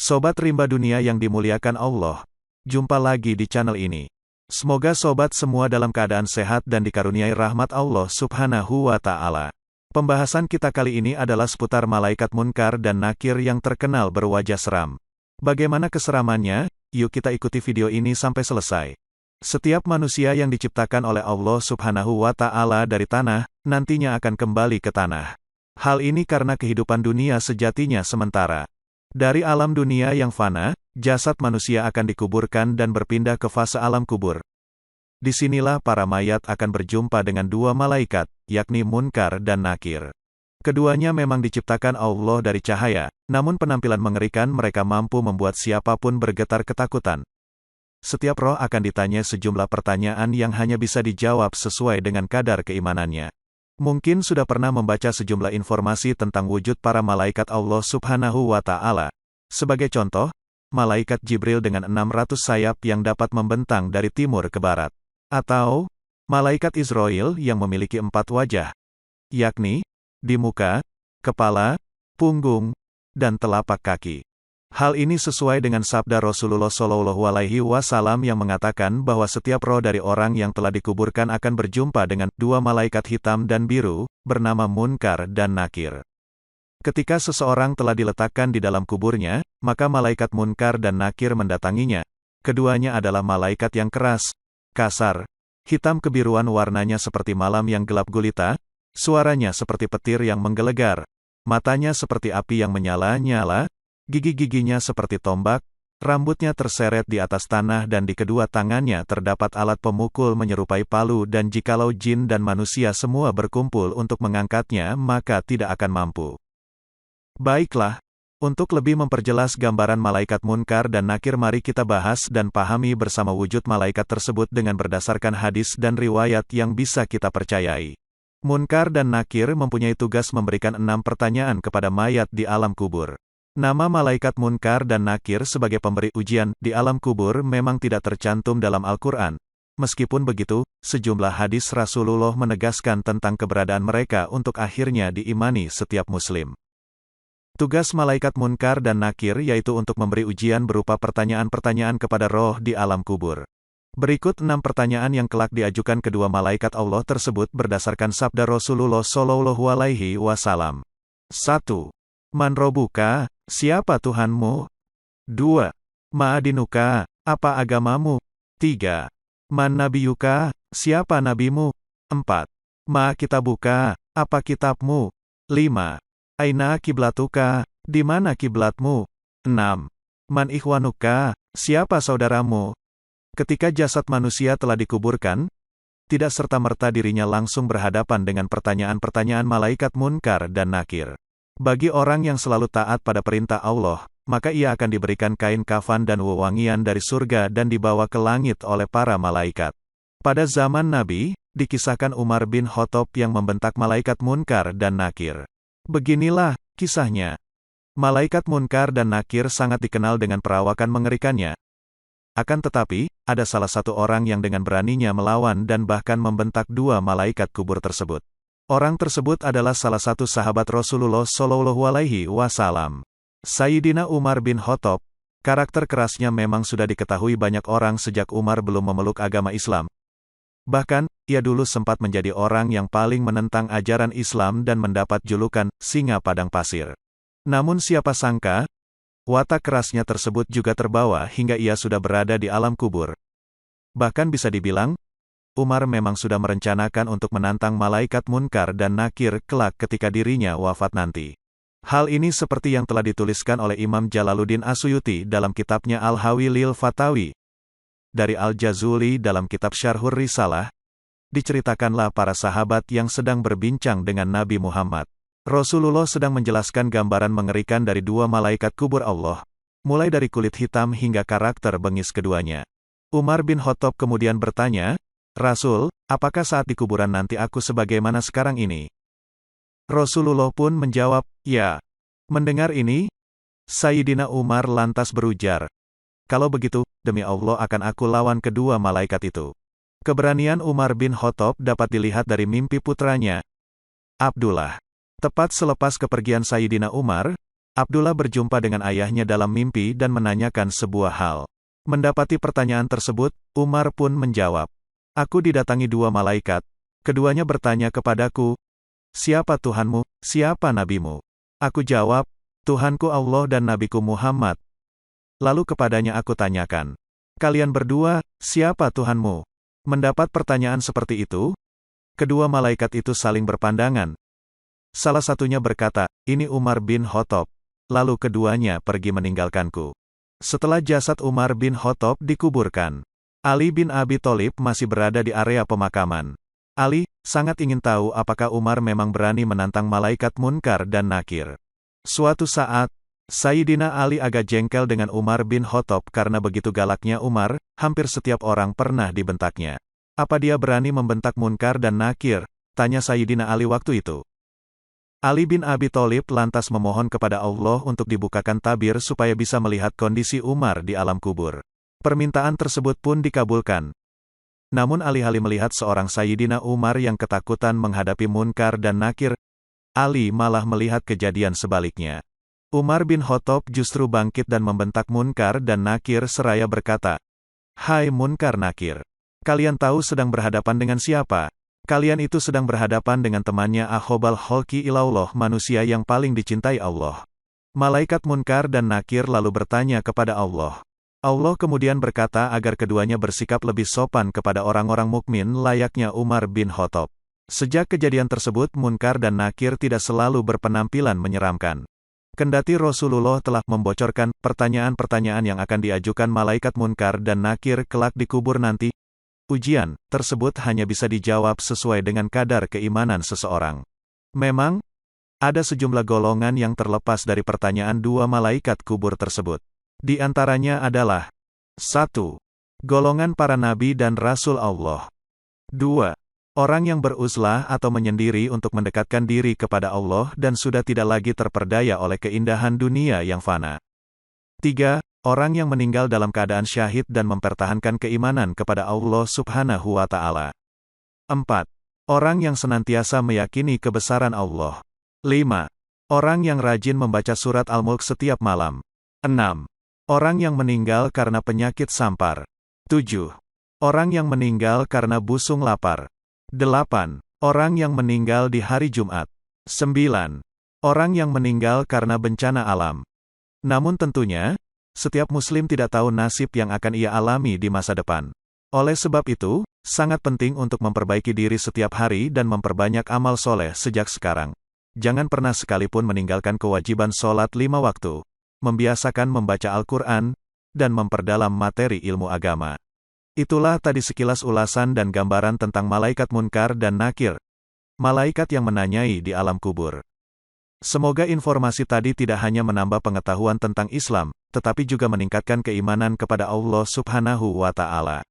Sobat Rimba Dunia yang dimuliakan Allah, jumpa lagi di channel ini. Semoga sobat semua dalam keadaan sehat dan dikaruniai rahmat Allah Subhanahu wa Ta'ala. Pembahasan kita kali ini adalah seputar malaikat munkar dan nakir yang terkenal berwajah seram. Bagaimana keseramannya? Yuk kita ikuti video ini sampai selesai. Setiap manusia yang diciptakan oleh Allah Subhanahu wa Ta'ala dari tanah, nantinya akan kembali ke tanah. Hal ini karena kehidupan dunia sejatinya sementara. Dari alam dunia yang fana, jasad manusia akan dikuburkan dan berpindah ke fase alam kubur. Disinilah para mayat akan berjumpa dengan dua malaikat, yakni Munkar dan Nakir. Keduanya memang diciptakan Allah dari cahaya, namun penampilan mengerikan mereka mampu membuat siapapun bergetar ketakutan. Setiap roh akan ditanya sejumlah pertanyaan yang hanya bisa dijawab sesuai dengan kadar keimanannya. Mungkin sudah pernah membaca sejumlah informasi tentang wujud para malaikat Allah Subhanahu wa Ta'ala. Sebagai contoh, malaikat Jibril dengan 600 sayap yang dapat membentang dari timur ke barat. Atau, malaikat Israel yang memiliki 4 wajah, yakni, di muka, kepala, punggung, dan telapak kaki. Hal ini sesuai dengan sabda Rasulullah SAW yang mengatakan bahwa setiap roh dari orang yang telah dikuburkan akan berjumpa dengan dua malaikat hitam dan biru, bernama Munkar dan Nakir. Ketika seseorang telah diletakkan di dalam kuburnya, maka malaikat Munkar dan Nakir mendatanginya. Keduanya adalah malaikat yang keras, kasar, hitam kebiruan warnanya seperti malam yang gelap gulita, suaranya seperti petir yang menggelegar, matanya seperti api yang menyala-nyala, gigi-giginya seperti tombak, rambutnya terseret di atas tanah dan di kedua tangannya terdapat alat pemukul menyerupai palu dan jikalau jin dan manusia semua berkumpul untuk mengangkatnya maka tidak akan mampu. Baiklah, untuk lebih memperjelas gambaran malaikat Munkar dan Nakir mari kita bahas dan pahami bersama wujud malaikat tersebut dengan berdasarkan hadis dan riwayat yang bisa kita percayai. Munkar dan Nakir mempunyai tugas memberikan 6 pertanyaan kepada mayat di alam kubur. Nama malaikat Munkar dan Nakir sebagai pemberi ujian di alam kubur memang tidak tercantum dalam Al-Quran. Meskipun begitu, sejumlah hadis Rasulullah menegaskan tentang keberadaan mereka untuk akhirnya diimani setiap muslim. Tugas malaikat Munkar dan Nakir yaitu untuk memberi ujian berupa pertanyaan-pertanyaan kepada roh di alam kubur. Berikut 6 pertanyaan yang kelak diajukan kedua malaikat Allah tersebut berdasarkan sabda Rasulullah SAW. 1. Man Robuka, siapa Tuhanmu? 2. Ma'adinuka, apa agamamu? 3. Man Nabiyuka, siapa nabimu? 4. Ma Kitabuka, apa kitabmu? 5. Aina kiblatuka, di mana kiblatmu? 6. Man Ikhwanuka, siapa saudaramu? Ketika jasad manusia telah dikuburkan, tidak serta-merta dirinya langsung berhadapan dengan pertanyaan-pertanyaan malaikat Munkar dan Nakir. Bagi orang yang selalu taat pada perintah Allah, maka ia akan diberikan kain kafan dan wewangian dari surga dan dibawa ke langit oleh para malaikat. Pada zaman Nabi, dikisahkan Umar bin Khattab yang membentak malaikat Munkar dan Nakir. Beginilah kisahnya. Malaikat Munkar dan Nakir sangat dikenal dengan perawakan mengerikannya. Akan tetapi, ada salah satu orang yang dengan beraninya melawan dan bahkan membentak dua malaikat kubur tersebut. Orang tersebut adalah salah satu sahabat Rasulullah SAW. Sayyidina Umar bin Khattab. Karakter kerasnya memang sudah diketahui banyak orang sejak Umar belum memeluk agama Islam. Bahkan, ia dulu sempat menjadi orang yang paling menentang ajaran Islam dan mendapat julukan singa padang pasir. Namun siapa sangka, watak kerasnya tersebut juga terbawa hingga ia sudah berada di alam kubur. Bahkan bisa dibilang, Umar memang sudah merencanakan untuk menantang malaikat Munkar dan Nakir kelak ketika dirinya wafat nanti. Hal ini seperti yang telah dituliskan oleh Imam Jalaluddin As-Suyuti dalam kitabnya Al-Hawi lil Fatawi. Dari Al-Jazuli dalam kitab Syarhur Risalah, diceritakanlah para sahabat yang sedang berbincang dengan Nabi Muhammad. Rasulullah sedang menjelaskan gambaran mengerikan dari dua malaikat kubur Allah, mulai dari kulit hitam hingga karakter bengis keduanya. Umar bin Khattab kemudian bertanya, Rasul, apakah saat di kuburan nanti aku sebagaimana sekarang ini? Rasulullah pun menjawab, ya. Mendengar ini, Sayyidina Umar lantas berujar, kalau begitu, demi Allah akan aku lawan kedua malaikat itu. Keberanian Umar bin Khattab dapat dilihat dari mimpi putranya, Abdullah. Tepat selepas kepergian Sayyidina Umar, Abdullah berjumpa dengan ayahnya dalam mimpi dan menanyakan sebuah hal. Mendapati pertanyaan tersebut, Umar pun menjawab, "Aku didatangi dua malaikat. Keduanya bertanya kepadaku, 'Siapa Tuhanmu, siapa nabimu?' Aku jawab, 'Tuhanku Allah dan nabiku Muhammad.' Lalu kepadanya aku tanyakan, 'Kalian berdua, siapa Tuhanmu?' Mendapat pertanyaan seperti itu, kedua malaikat itu saling berpandangan. Salah satunya berkata, 'Ini Umar bin Khattab.' Lalu keduanya pergi meninggalkanku. Setelah jasad Umar bin Khattab dikuburkan, Ali bin Abi Thalib masih berada di area pemakaman. Ali sangat ingin tahu apakah Umar memang berani menantang malaikat Munkar dan Nakir. Suatu saat, Sayyidina Ali agak jengkel dengan Umar bin Khattab karena begitu galaknya Umar, hampir setiap orang pernah dibentaknya. "Apa dia berani membentak Munkar dan Nakir?" tanya Sayyidina Ali waktu itu. Ali bin Abi Thalib lantas memohon kepada Allah untuk dibukakan tabir supaya bisa melihat kondisi Umar di alam kubur. Permintaan tersebut pun dikabulkan. Namun alih-alih melihat seorang Sayyidina Umar yang ketakutan menghadapi Munkar dan Nakir, Ali malah melihat kejadian sebaliknya. Umar bin Khattab justru bangkit dan membentak Munkar dan Nakir seraya berkata, "Hai Munkar Nakir, kalian tahu sedang berhadapan dengan siapa? Kalian itu sedang berhadapan dengan temannya Akhobal Kholki Ilallah, manusia yang paling dicintai Allah." Malaikat Munkar dan Nakir lalu bertanya kepada Allah. Allah kemudian berkata agar keduanya bersikap lebih sopan kepada orang-orang mukmin layaknya Umar bin Khattab. Sejak kejadian tersebut Munkar dan Nakir tidak selalu berpenampilan menyeramkan. Kendati Rasulullah telah membocorkan pertanyaan-pertanyaan yang akan diajukan malaikat Munkar dan Nakir kelak di kubur nanti, ujian tersebut hanya bisa dijawab sesuai dengan kadar keimanan seseorang. Memang, ada sejumlah golongan yang terlepas dari pertanyaan dua malaikat kubur tersebut. Di antaranya adalah 1. Golongan para nabi dan rasul Allah. 2. Orang yang beruzlah atau menyendiri untuk mendekatkan diri kepada Allah dan sudah tidak lagi terperdaya oleh keindahan dunia yang fana. 3. Orang yang meninggal dalam keadaan syahid dan mempertahankan keimanan kepada Allah Subhanahu wa Ta'ala. 4. Orang yang senantiasa meyakini kebesaran Allah. 5. Orang yang rajin membaca surat Al-Mulk setiap malam. 6. Orang yang meninggal karena penyakit sampar. 7. Orang yang meninggal karena busung lapar. 8. Orang yang meninggal di hari Jumat. 9. Orang yang meninggal karena bencana alam. Namun tentunya, setiap muslim tidak tahu nasib yang akan ia alami di masa depan. Oleh sebab itu, sangat penting untuk memperbaiki diri setiap hari dan memperbanyak amal soleh sejak sekarang. Jangan pernah sekalipun meninggalkan kewajiban sholat 5 waktu, membiasakan membaca Al-Quran, dan memperdalam materi ilmu agama. Itulah tadi sekilas ulasan dan gambaran tentang malaikat Munkar dan Nakir, malaikat yang menanyai di alam kubur. Semoga informasi tadi tidak hanya menambah pengetahuan tentang Islam, tetapi juga meningkatkan keimanan kepada Allah Subhanahu wa Ta'ala.